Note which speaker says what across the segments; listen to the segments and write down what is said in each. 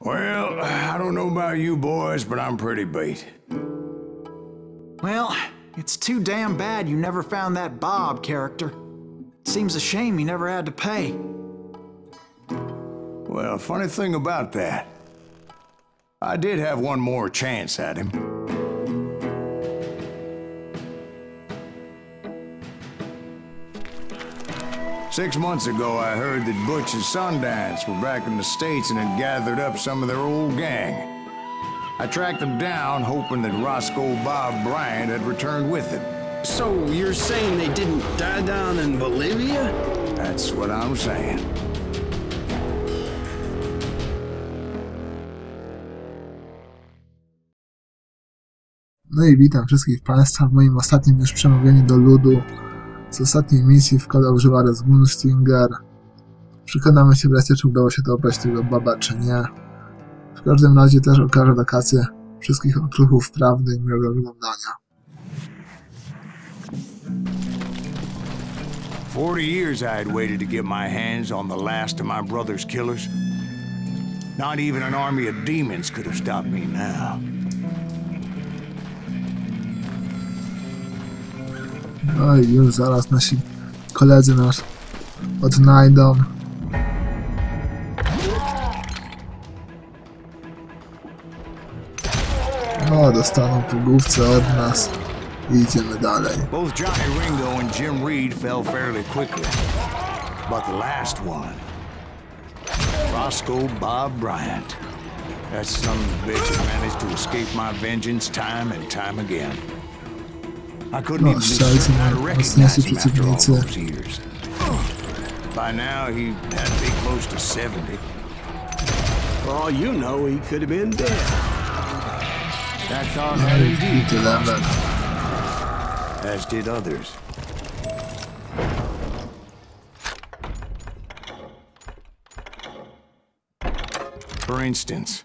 Speaker 1: Well, I don't know about you boys, but I'm pretty beat.
Speaker 2: Well, it's too damn bad you never found that Bob character. Seems a shame you never had to pay.
Speaker 1: Well, funny thing about that, I did have one more chance at him. Six months ago, I heard that Butch and Sundance were back in the States and had gathered up some of their old gang. I tracked them down, hoping that Roscoe Bob Bryant had returned with them.
Speaker 3: So you're saying they didn't die down in Bolivia?
Speaker 1: That's what I'm saying.
Speaker 4: No i witam wszystkich Państwa w moim ostatnim już przemówieniu do ludu z ostatniej misji w CoJ Juarez Gunslinger. Przekonamy się wreszcie, czy udało się to obrać tego baba, czy nie. W każdym razie też okażę lokację wszystkich okruchów prawdy i miłego oglądania.
Speaker 1: 40 years I had waited to get my hands on the last of my brother's killers. Not even an army of demons could have stopped me now.
Speaker 4: No i już zaraz nasi koledzy nas odnajdą. No, dostaną po główce od nas i idziemy dalej.
Speaker 1: Both Johnny Ringo and Jim Reed fell fairly quickly. But the last one, Roscoe Bob Bryant, that son of a bitch had managed to escape my vengeance time and time again. I couldn't even be certain I'd recognize him after all those years. By now, he had to be close to 70.
Speaker 3: For all you know, he could have been dead.
Speaker 1: That thought had indeed crossed my mind, as did others. For instance,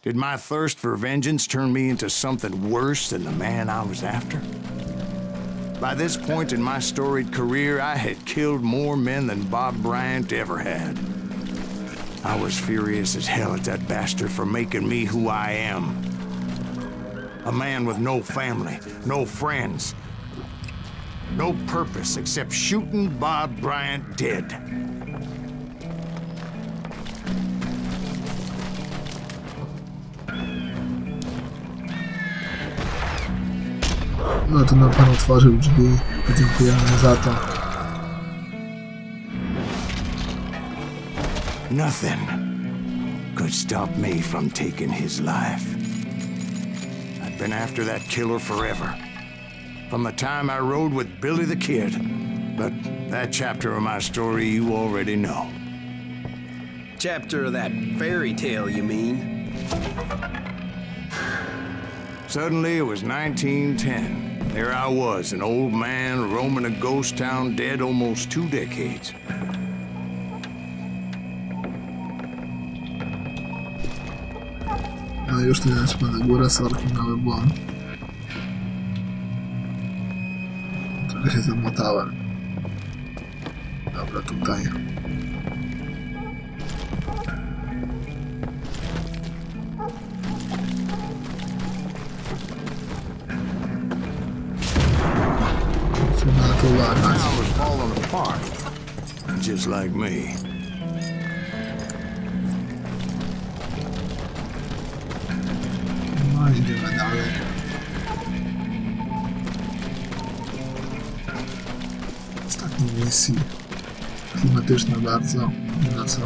Speaker 1: did my thirst for vengeance turn me into something worse than the man I was after? By this point in my storied career, I had killed more men than Bob Bryant ever had. I was furious as hell at that bastard for making me who I am. A man with no family, no friends, no purpose except shooting Bob Bryant dead.
Speaker 4: No to nam Pan otworzył drzwi. Dziękujemy za to.
Speaker 1: Nothing could stop me from taking his life. I'd been after that killer forever. From the time I rode with Billy the Kid. But that chapter of my story you already know.
Speaker 3: Chapter of that fairy tale, you mean?
Speaker 1: Suddenly, it was 1910. There I was, an old man roaming a ghost town dead almost 2 decades.
Speaker 4: No już tu lecimy na górę, sorki, mały błąd. Trochę się zamotałem. Dobra, tutaj.
Speaker 1: I was falling apart, just like me.
Speaker 4: No idziemy dalej. Ostatniej misji. Klimatyczna bardzo. Nie ma co.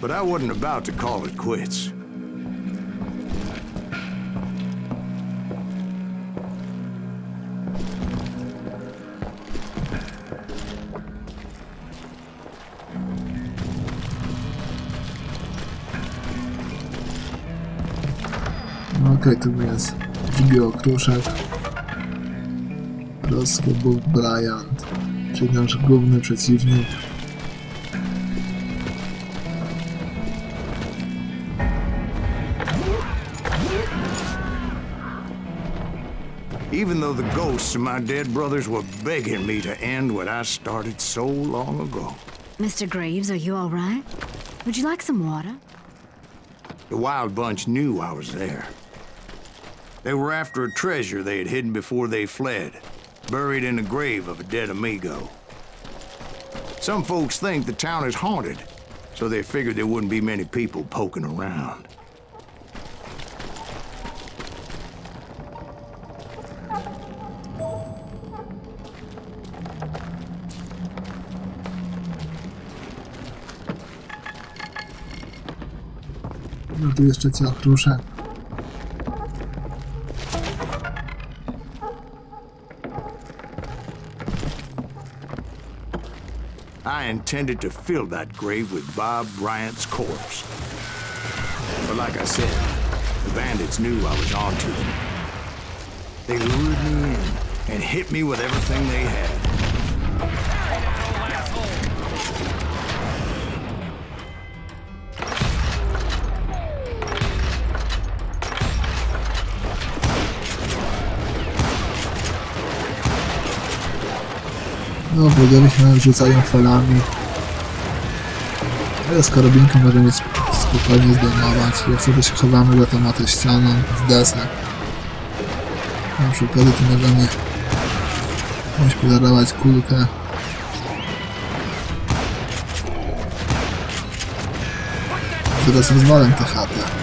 Speaker 1: But I wasn't about to call it quits.
Speaker 4: Okej, tu jest drugi okruszek. Roscoe Bob Bryant, czyli nasz główny przeciwnik.
Speaker 1: even though the ghosts of my dead brothers were begging me to end what I started so long ago.
Speaker 5: Mr. Graves, are you all right? Would you like some water?
Speaker 1: The Wild Bunch knew I was there. They were after a treasure they had hidden before they fled, buried in the grave of a dead amigo. Some folks think the town is haunted, so they figured there wouldn't be many people poking around.
Speaker 4: No tu jeszcze co, okruszek.
Speaker 1: I intended to fill that grave with Bob Bryant's corpse. But like I said, the bandits knew I was onto them. They lured me in and hit me with everything they had.
Speaker 4: No, będziemy się rzucają falami. Ale z karabinką możemy spokojnie zdejmować. Jak sobie się chowamy za tą ścianą z desek. Na przykład tu możemy komuś podarować kulkę. Zaraz rozwalę tę chatę.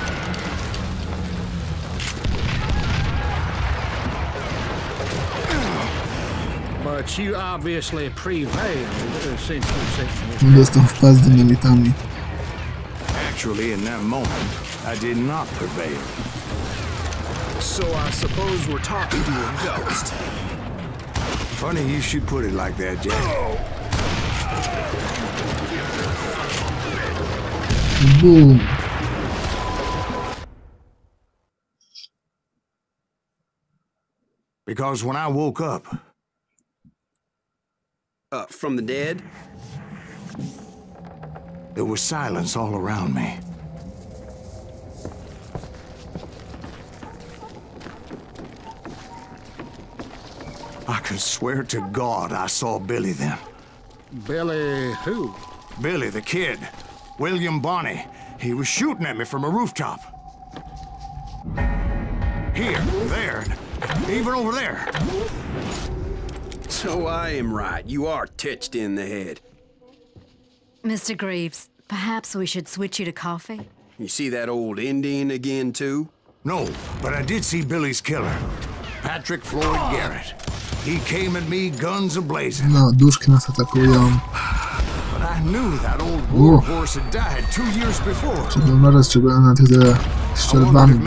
Speaker 6: But you obviously prevailed since you sent me.
Speaker 4: Dostał w pas dynamitami.
Speaker 1: Actually, in that moment, I did not prevail.
Speaker 3: So I suppose we're talking to a ghost.
Speaker 1: Funny you should put it like that, Jack.
Speaker 4: Boom.
Speaker 1: Because when I woke up,
Speaker 3: From the dead?
Speaker 1: there was silence all around me. I could swear to God I saw Billy then.
Speaker 6: Billy who?
Speaker 1: Billy, the kid. William Bonney. He was shooting at me from a rooftop. Here, there, even over there.
Speaker 3: So I am right. You are touched in the head.
Speaker 5: Mr. Graves, perhaps we should switch you to coffee?
Speaker 3: You see that old Indian again, too?
Speaker 1: No, but I did see Billy's killer. Patrick Floyd Garrett. He came at me guns a-blazing.
Speaker 4: No, duszki nas atakują.
Speaker 1: But I knew that old war horse had died 2 years before.
Speaker 4: Trzeba uważać, czego na tyle strzelbami,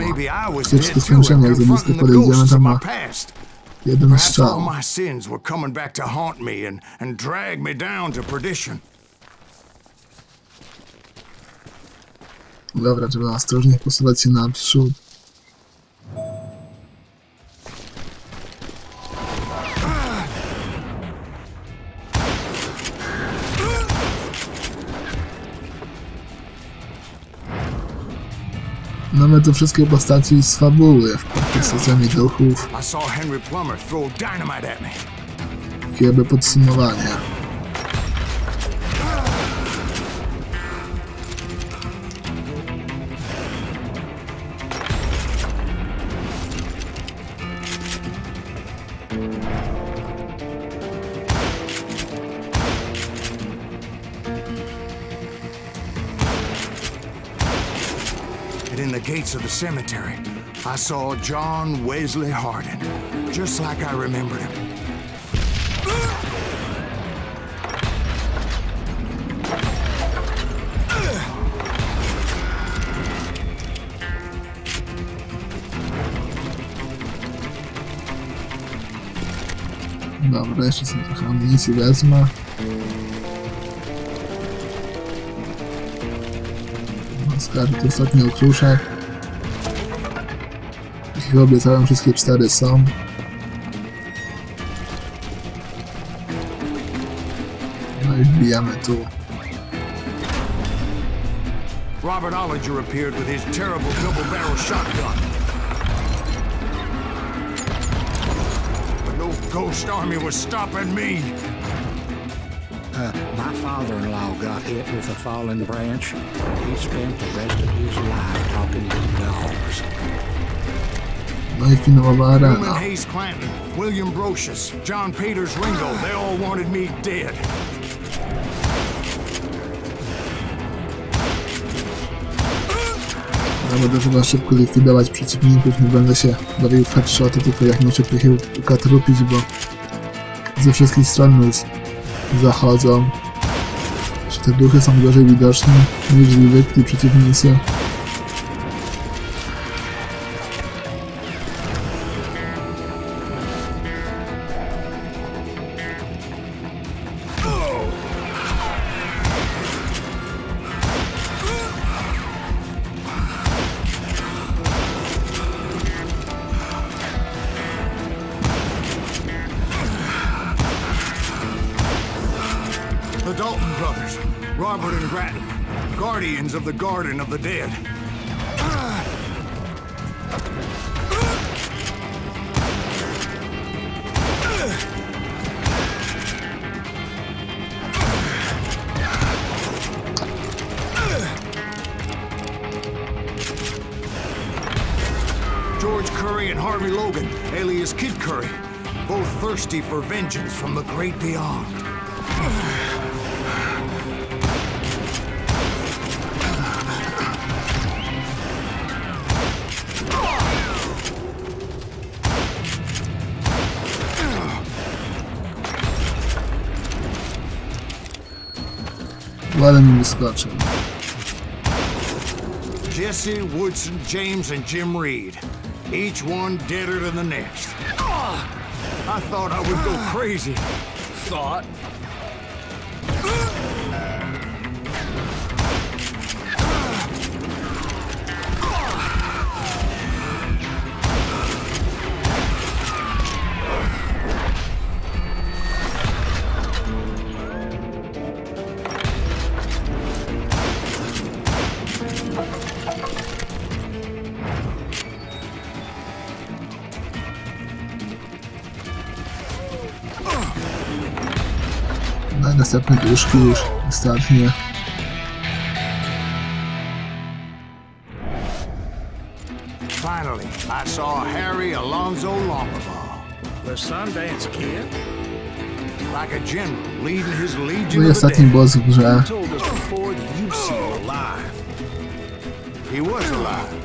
Speaker 4: bo wszystkie skończenia, jak za blisko podejdziemy, to ma jeden
Speaker 1: Perhaps all
Speaker 4: strzał.
Speaker 1: my sins were coming back to haunt me and drag me down to perdition.
Speaker 4: Dobra, trzeba ostrożnie posuwać się naprzód. Mamy tu wszystkie postaci z fabuły w postaciami duchów.
Speaker 1: I saw Henry Plummer throw dynamite at me.
Speaker 4: Takie jakby podsumowanie.
Speaker 1: In the gates of the cemetery, I saw John Wesley Hardin, just like I remembered him.
Speaker 4: Dobra, jeszcze sobie trochę amunicji wezmę. Skarb to ostatni okruszek. Jak obiecałem, wszystkie 4 są. No i wbijamy tu.
Speaker 1: Robert Ollinger appeared with his terrible double-barrel shotgun. no ghost army was stopping me.
Speaker 6: My father-in-law got hit with a fallen branch. He spent the rest of his life talking to dogs.
Speaker 4: No i finałowa
Speaker 1: Newman
Speaker 4: arena.
Speaker 1: Hayes Clanton, William Brocious, John Peters Ringo, they all wanted me dead.
Speaker 4: Ja będę chyba szybko likwidować przeciwników, nie będę się bawił w headshoty, tylko jak muszę kilka trupić, bo ze wszystkich stron nas zachodzą. Czy te duchy są gorzej widoczne niż zwykli przeciwnicy?
Speaker 1: The Dalton brothers, Robert and Grattan, guardians of the Garden of the Dead. George Curry and Harvey Logan, alias Kid Curry, both thirsty for vengeance from the great beyond.
Speaker 4: Ale mi wyskoczył.
Speaker 1: Jesse, Woodson, James, and Jim Reed. Each one deader than the next. I thought I would go crazy.
Speaker 3: Thought?
Speaker 4: No i następne duszki już, ostatnie.
Speaker 1: Finally, I saw Harry Alonzo Longabaugh.
Speaker 6: The Sundance Kid?
Speaker 1: Like a general leading his legion
Speaker 4: No i
Speaker 1: of the
Speaker 4: ostatni
Speaker 1: dead.
Speaker 4: boss w grze.
Speaker 3: Told us before that you'd see him alive.
Speaker 1: He was alive.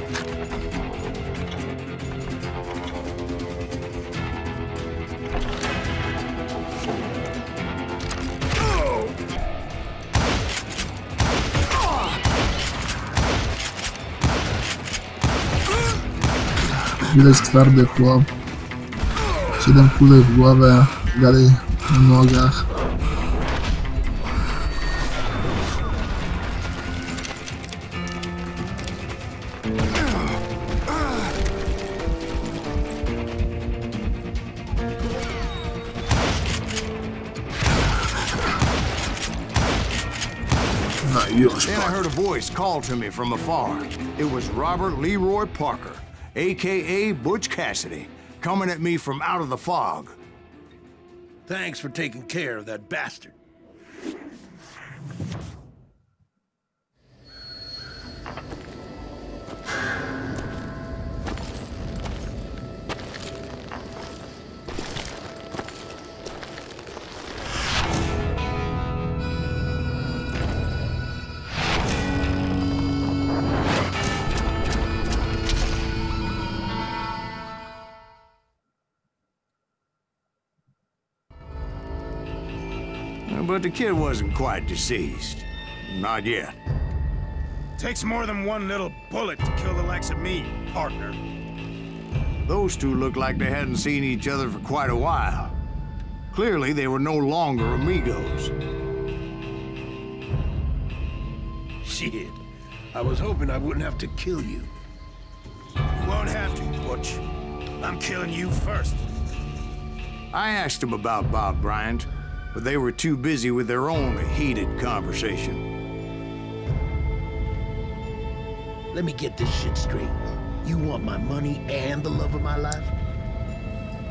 Speaker 4: Widać twardy chłop. 7 kuli w głowę, dalej na nogach. No i już.
Speaker 1: Then I heard a voice call to me from afar. It was Robert Leroy Parker, a.k.a. Butch Cassidy, coming at me from out of the fog.
Speaker 3: Thanks for taking care of that bastard.
Speaker 1: But the kid wasn't quite deceased. Not yet.
Speaker 7: Takes more than one little bullet to kill the likes of me, partner.
Speaker 1: Those two looked like they hadn't seen each other for quite a while. Clearly, they were no longer amigos.
Speaker 3: Shit. I was hoping I wouldn't have to kill you.
Speaker 7: You won't have to, Butch. I'm killing you first.
Speaker 1: I asked him about Bob Bryant, but they were too busy with their own heated conversation.
Speaker 3: Let me get this shit straight. You want my money and the love of my life?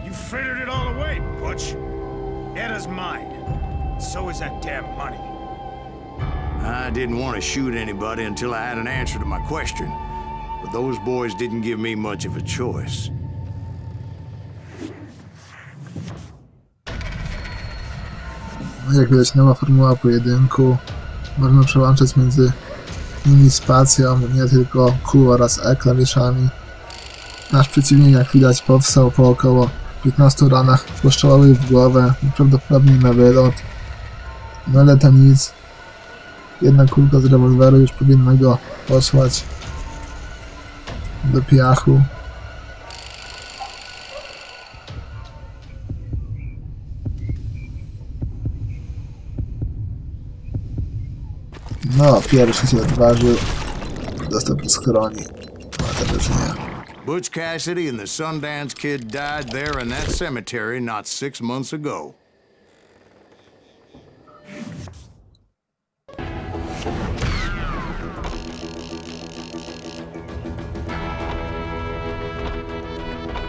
Speaker 7: You frittered it all away, Butch. Etta's mine. So is that damn money.
Speaker 1: I didn't want to shoot anybody until I had an answer to my question. But those boys didn't give me much of a choice.
Speaker 4: No, jak widać, nowa formuła pojedynku. Można przełączać między nimi spacją, nie tylko Q oraz E klawiszami. Nasz przeciwnik, jak widać, powstał po około 15 ranach postrzałowych w głowę, prawdopodobnie na wylot. No ale to nic. Jedna kulka z rewolweru już powinna go posłać do piachu. No, pierwszy się odważył. Dostał po skroni. No, też nie.
Speaker 1: Butch Cassidy and the Sundance Kid died there in that cemetery not 6 months ago.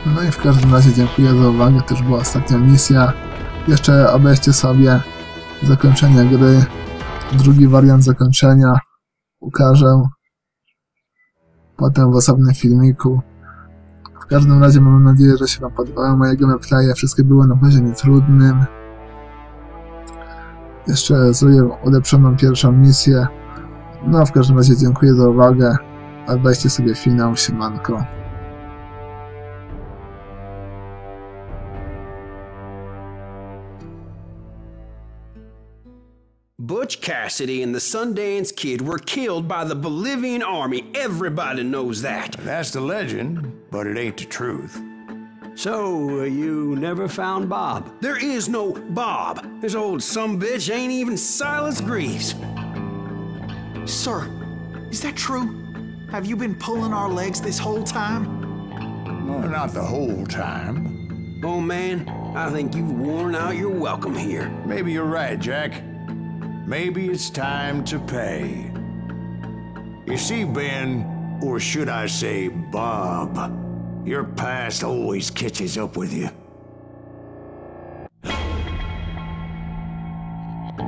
Speaker 4: No i w każdym razie dziękuję za uwagę, to już była ostatnia misja. Jeszcze obejrzcie sobie zakończenie gry. Drugi wariant zakończenia ukażę potem w osobnym filmiku. W każdym razie mam nadzieję, że się wam podobały moje gameplaye. Wszystkie były na poziomie trudnym. Jeszcze zrobię ulepszoną pierwszą misję. No w każdym razie dziękuję za uwagę. Obejrzcie sobie finał, siemanko.
Speaker 3: Butch Cassidy and the Sundance Kid were killed by the Bolivian army. Everybody knows that.
Speaker 1: That's the legend, but it ain't the truth.
Speaker 6: So, you never found Bob?
Speaker 3: There is no Bob. This old sumbitch ain't even Silas Greaves.
Speaker 2: Sir, is that true? Have you been pulling our legs this whole time?
Speaker 1: Well, not the whole time.
Speaker 3: Oh man, I think you've worn out your welcome here.
Speaker 1: Maybe you're right, Jack. Maybe it's time to pay. You see, Ben, or should I say Bob, your past always catches up with you.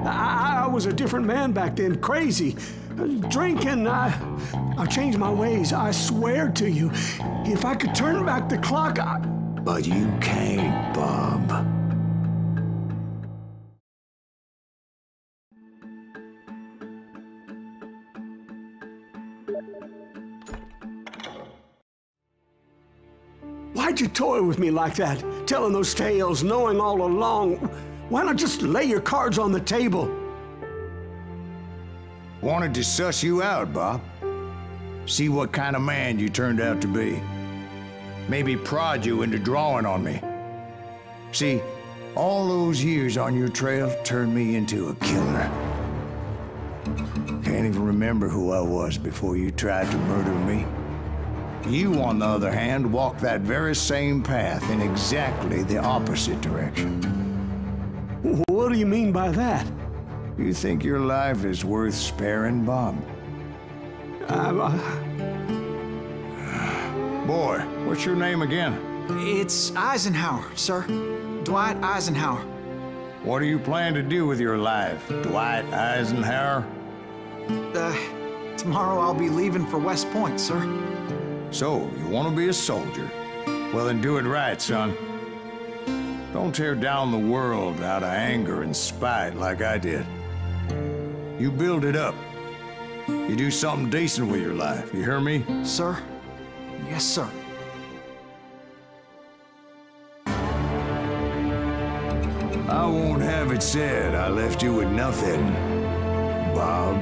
Speaker 6: I was a different man back then, crazy. Drinking, I changed my ways, I swear to you. If I could turn back the clock,
Speaker 1: But you can't, Bob.
Speaker 6: Why'd you toy with me like that? Telling those tales, knowing all along. Why not just lay your cards on the table?
Speaker 1: Wanted to suss you out, Bob. See what kind of man you turned out to be. Maybe prod you into drawing on me. See, all those years on your trail turned me into a killer. Can't even remember who I was before you tried to murder me. You, on the other hand, walked that very same path in exactly the opposite direction.
Speaker 6: What do you mean by that?
Speaker 1: You think your life is worth sparing, Bob? Boy, what's your name again?
Speaker 2: It's Eisenhower, sir. Dwight Eisenhower.
Speaker 1: What do you plan to do with your life, Dwight Eisenhower?
Speaker 2: Tomorrow I'll be leaving for West Point, sir.
Speaker 1: So, you want to be a soldier? Well, then do it right, son. Don't tear down the world out of anger and spite like I did. You build it up. You do something decent with your life, you hear me?
Speaker 2: Sir? Yes, sir.
Speaker 1: I won't have it said I left you with nothing, Bob.